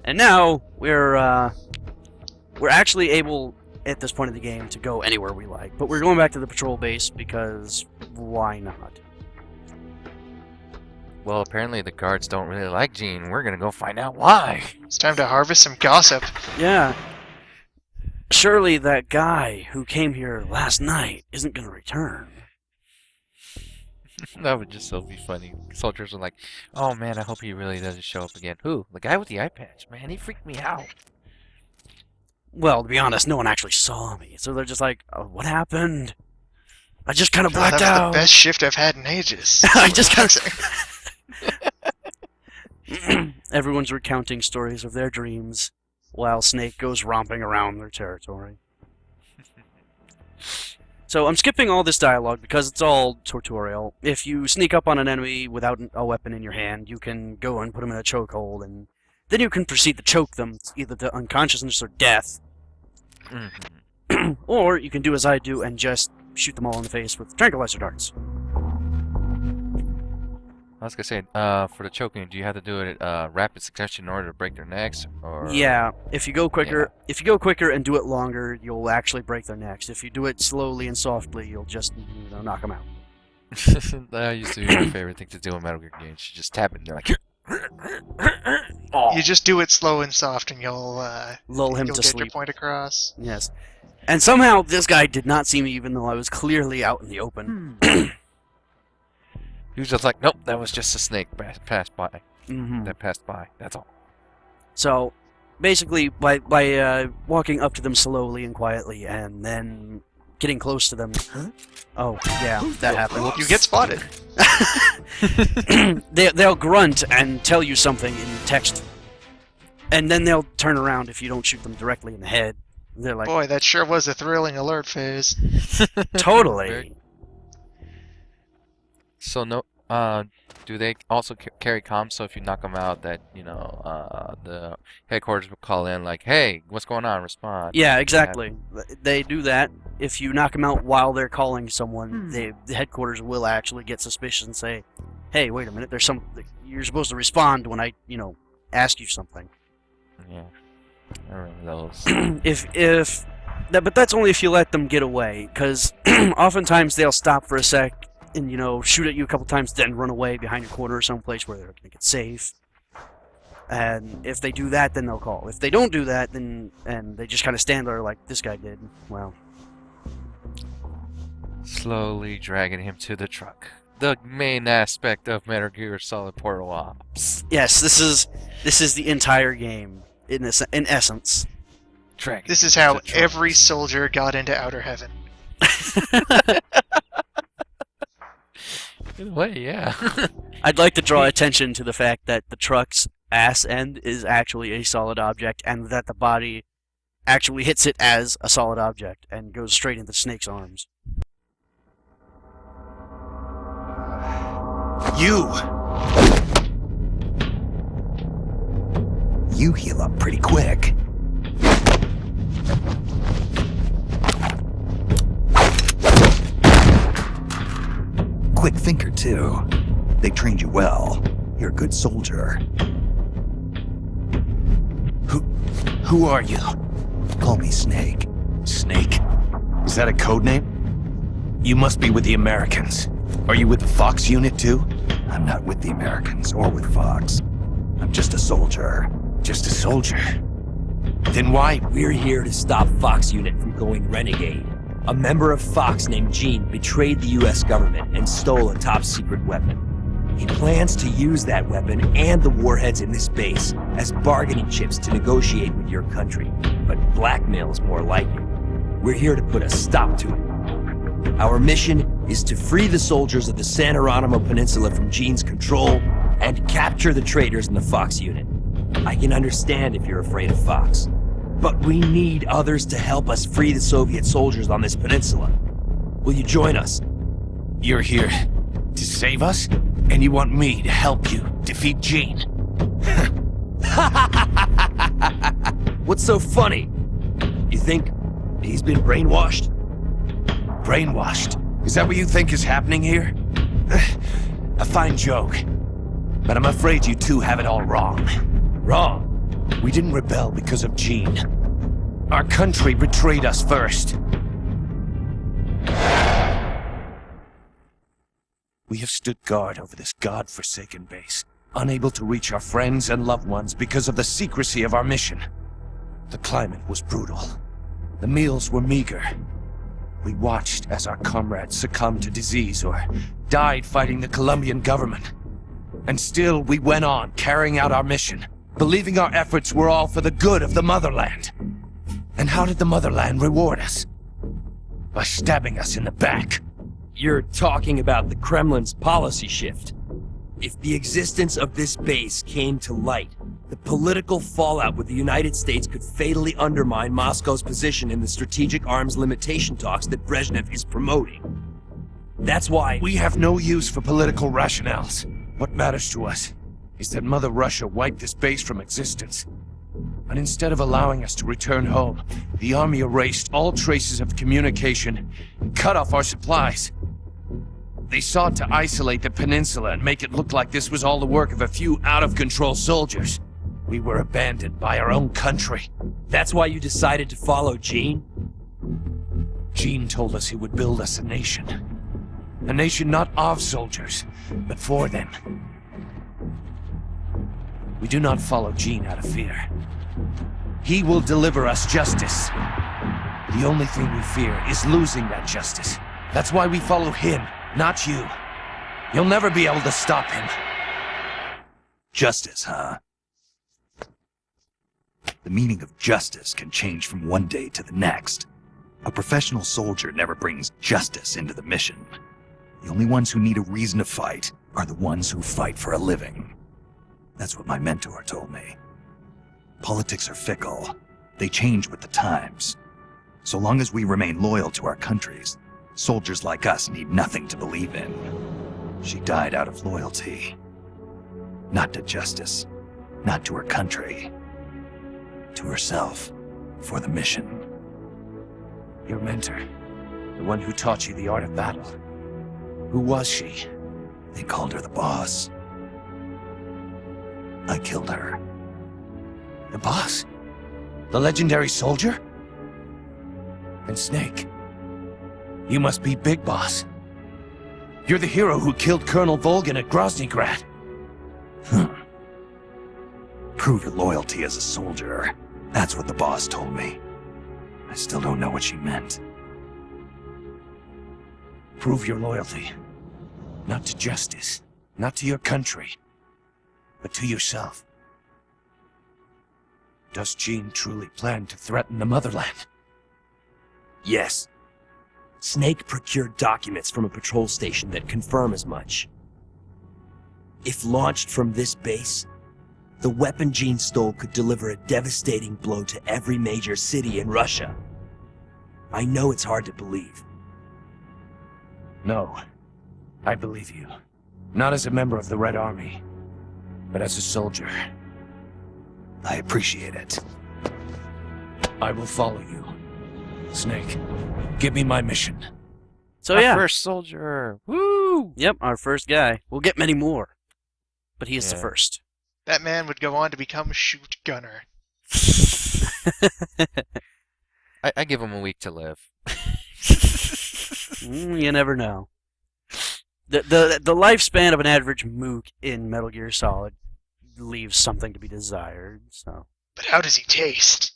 And now we're actually able at this point in the game to go anywhere we like, but we're going back to the patrol base because why not? Well, apparently the guards don't really like Gene. We're gonna go find out why. It's time to harvest some gossip. Yeah. Surely that guy who came here last night isn't gonna return. That would just so be funny. Soldiers are like, oh man, I hope he really doesn't show up again. Who? The guy with the eye patch. Man, he freaked me out. Well, to be honest, no one actually saw me, so they're just like, oh, what happened? I just kind of Oh, blacked that was out. the best shift I've had in ages. I just kind of... Everyone's recounting stories of their dreams while Snake goes romping around their territory. So I'm skipping all this dialogue because it's all tutorial. If you sneak up on an enemy without a weapon in your hand, you can go and put them in a chokehold, and then you can proceed to choke them, either to unconsciousness or death. Or you can do as I do and just shoot them all in the face with tranquilizer darts. I was gonna say, for the choking, do you have to do it at rapid succession in order to break their necks, or? Yeah, if you go quicker, and do it longer, you'll actually break their necks. If you do it slowly and softly, you'll just knock them out. That used to be my favorite thing to do in Metal Gear games. You just tap it and they're like, Oh. You just do it slow and soft, and you'll lull him you'll to get sleep. your point across. Yes, and somehow this guy did not see me, even though I was clearly out in the open. He was just like, nope, that was just a snake passed by. Mm-hmm. That passed by. That's all. So, basically, by walking up to them slowly and quietly, and then getting close to them. Oh, yeah, that happened. You get spotted. They'll grunt and tell you something in text, and then they'll turn around if you don't shoot them directly in the head. They're like, Boy, that sure was a thrilling alert phase. totally. So no, do they also carry comms? So if you knock them out, that the headquarters will call in like, "Hey, what's going on? Respond." Yeah, exactly. They do that. If you knock them out while they're calling someone, the headquarters will actually get suspicious and say, "Hey, wait a minute. There's some. You're supposed to respond when I, ask you something." Yeah, I remember those. But that's only if you let them get away, because oftentimes they'll stop for a sec and shoot at you a couple times, then run away behind your corner or someplace where they're going to get safe. And if they do that, then they'll call. If they don't do that, then and they just kind of stand there like this guy did, well. Slowly dragging him to the truck. The main aspect of Metal Gear Solid Portal Ops. Yes, this is the entire game in essence. Dragging This is him to how the truck. every soldier got into Outer Heaven. In a way, yeah. I'd like to draw attention to the fact that the truck's ass end is actually a solid object, and that the body actually hits it as a solid object and goes straight into Snake's arms. You heal up pretty quick. Quick thinker, too. They trained you well. You're a good soldier. Who are you? Call me Snake. Snake? Is that a code name? You must be with the Americans. Are you with the Fox unit too? I'm not with the Americans or with Fox. I'm just a soldier. Just a soldier. Then why? We're here to stop Fox Unit from going renegade. A member of Fox named Gene betrayed the US government and stole a top-secret weapon. He plans to use that weapon and the warheads in this base as bargaining chips to negotiate with your country, but blackmail's more like it. We're here to put a stop to it. Our mission is to free the soldiers of the San Geronimo Peninsula from Gene's control and capture the traitors in the Fox Unit. I can understand if you're afraid of Fox, but we need others to help us free the Soviet soldiers on this peninsula. Will you join us? You're here to save us, and you want me to help you defeat Gene. What's so funny? You think he's been brainwashed? Brainwashed? Is that what you think is happening here? A fine joke, but I'm afraid you two have it all wrong. Wrong. We didn't rebel because of Gene. Our country betrayed us first. We have stood guard over this god-forsaken base, unable to reach our friends and loved ones because of the secrecy of our mission. The climate was brutal. The meals were meager. We watched as our comrades succumbed to disease or died fighting the Colombian government. And still, we went on carrying out our mission, believing our efforts were all for the good of the motherland. And how did the motherland reward us? By stabbing us in the back. You're talking about the Kremlin's policy shift. If the existence of this base came to light, the political fallout with the United States could fatally undermine Moscow's position in the strategic arms limitation talks that Brezhnev is promoting. That's why We have no use for political rationales. What matters to us is that Mother Russia wiped this base from existence. And instead of allowing us to return home, the army erased all traces of communication and cut off our supplies. They sought to isolate the peninsula and make it look like this was all the work of a few out-of-control soldiers. We were abandoned by our own country. That's why you decided to follow Gene? Gene told us he would build us a nation. A nation not of soldiers, but for them. We do not follow Gene out of fear. He will deliver us justice. The only thing we fear is losing that justice. That's why we follow him, not you. You'll never be able to stop him. Justice, huh? The meaning of justice can change from one day to the next. A professional soldier never brings justice into the mission. The only ones who need a reason to fight are the ones who fight for a living. That's what my mentor told me. Politics are fickle. They change with the times. So long as we remain loyal to our countries, soldiers like us need nothing to believe in. She died out of loyalty. Not to justice, not to her country. To herself, for the mission. Your mentor, the one who taught you the art of battle. Who was she? They called her the boss. I killed her. The boss? The legendary soldier? And Snake, you must be Big Boss. You're the hero who killed Colonel Volgin at Groznygrad. Prove your loyalty as a soldier. That's what the boss told me. I still don't know what she meant. Prove your loyalty. Not to justice, not to your country, but to yourself. Does Gene truly plan to threaten the motherland? Yes. Snake procured documents from a patrol station that confirm as much. If launched from this base, the weapon Gene stole could deliver a devastating blow to every major city in Russia. I know it's hard to believe. No, I believe you. Not as a member of the Red Army, but as a soldier. I appreciate it. I will follow you. Snake, give me my mission. So Our yeah, first soldier. Woo! yep, our first guy. We'll get many more, but he is the Yeah. first. That man would go on to become shoot gunner. I give him a week to live. You never know. The lifespan of an average mook in Metal Gear Solid leaves something to be desired. So But how does he taste?